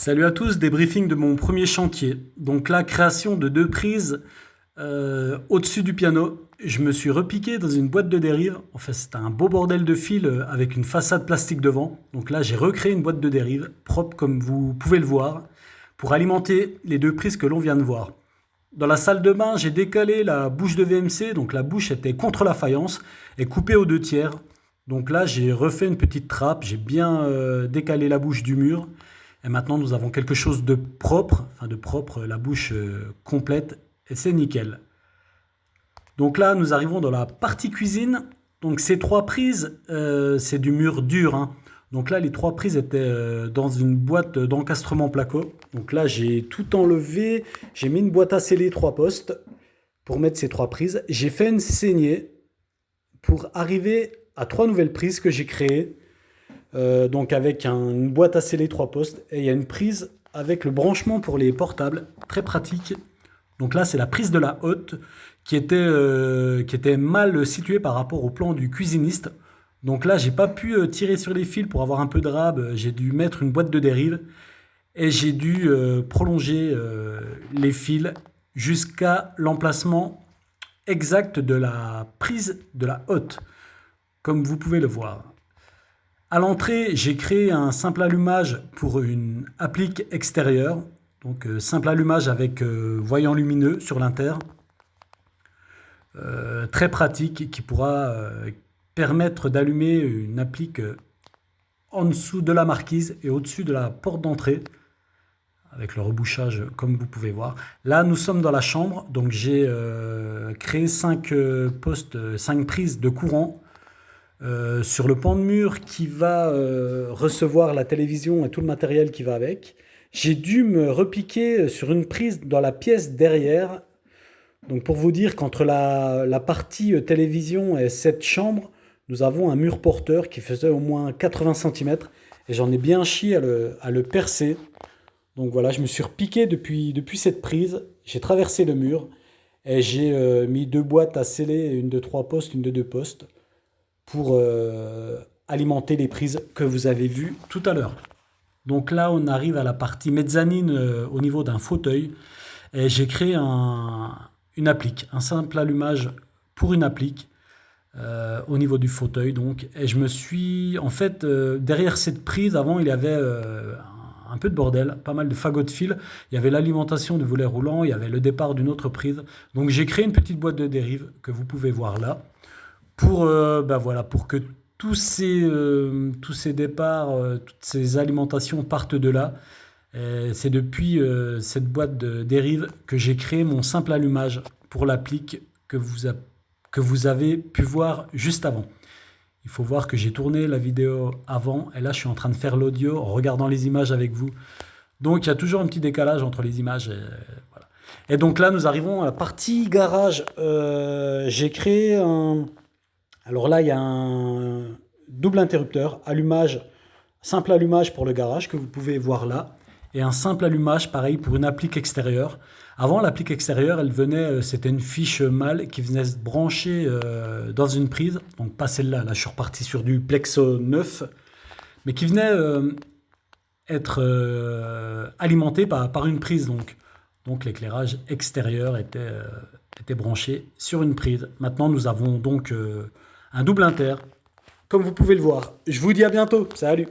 Salut à tous, débriefing de mon premier chantier. Donc la création de deux prises au-dessus du piano. Je me suis repiqué dans une boîte de dérive. En fait, c'était un beau bordel de fil avec une façade plastique devant. Donc là, j'ai recréé une boîte de dérive propre comme vous pouvez le voir pour alimenter les deux prises que l'on vient de voir. Dans la salle de bain, j'ai décalé la bouche de VMC. Donc la bouche était contre la faïence et coupée aux deux tiers. Donc là, j'ai refait une petite trappe. J'ai bien décalé la bouche du mur. Et maintenant, nous avons quelque chose de propre, la bouche complète, et c'est nickel. Donc là, nous arrivons dans la partie cuisine. Donc ces trois prises, c'est du mur dur, hein. Donc là, les trois prises étaient dans une boîte d'encastrement placo. Donc là, j'ai tout enlevé. J'ai mis une boîte à sceller trois postes pour mettre ces trois prises. J'ai fait une saignée pour arriver à trois nouvelles prises que j'ai créées. Donc avec une boîte à sceller 3 postes et il y a une prise avec le branchement pour les portables, très pratique. Donc là c'est la prise de la hotte qui était mal située par rapport au plan du cuisiniste. Donc là j'ai pas pu tirer sur les fils pour avoir un peu de rab, j'ai dû mettre une boîte de dérive et j'ai dû prolonger les fils jusqu'à l'emplacement exact de la prise de la hotte, comme vous pouvez le voir. À l'entrée, j'ai créé un simple allumage pour une applique extérieure. Donc simple allumage avec voyant lumineux sur l'inter. Très pratique qui pourra permettre d'allumer une applique en dessous de la marquise et au-dessus de la porte d'entrée. Avec le rebouchage comme vous pouvez voir. Là, nous sommes dans la chambre. Donc j'ai créé 5 postes, 5 prises de courant. Sur le pan de mur qui va recevoir la télévision et tout le matériel qui va avec. J'ai dû me repiquer sur une prise dans la pièce derrière. Donc pour vous dire qu'entre la partie télévision et cette chambre, nous avons un mur porteur qui faisait au moins 80 cm et j'en ai bien chié à le percer. Donc voilà, je me suis repiqué depuis cette prise. J'ai traversé le mur et j'ai mis 2 boîtes à sceller, une de 3 postes, une de 2 postes, pour alimenter les prises que vous avez vues tout à l'heure. Donc là, on arrive à la partie mezzanine au niveau d'un fauteuil. Et j'ai créé une applique, un simple allumage pour une applique au niveau du fauteuil. Donc. Et je me suis... En fait, derrière cette prise, avant, il y avait un peu de bordel, pas mal de fagots de fil. Il y avait l'alimentation du volet roulant, il y avait le départ d'une autre prise. Donc j'ai créé une petite boîte de dérive que vous pouvez voir là. Pour que tous ces départs, toutes ces alimentations partent de là. Et c'est depuis cette boîte de dérive que j'ai créé mon simple allumage pour l'applique que vous avez pu voir juste avant. Il faut voir que j'ai tourné la vidéo avant et là je suis en train de faire l'audio en regardant les images avec vous. Donc il y a toujours un petit décalage entre les images. Voilà. Et donc là nous arrivons à la partie garage. J'ai créé un... Alors là, il y a un double interrupteur, simple allumage pour le garage que vous pouvez voir là, et un simple allumage pareil pour une applique extérieure. Avant, l'applique extérieure, elle venait, c'était une fiche mâle qui venait se brancher dans une prise, donc pas celle-là, là je suis reparti sur du Plexo 9, mais qui venait être alimenté par une prise. Donc l'éclairage extérieur était branché sur une prise. Maintenant, nous avons donc... un double inter, comme vous pouvez le voir. Je vous dis à bientôt. Salut!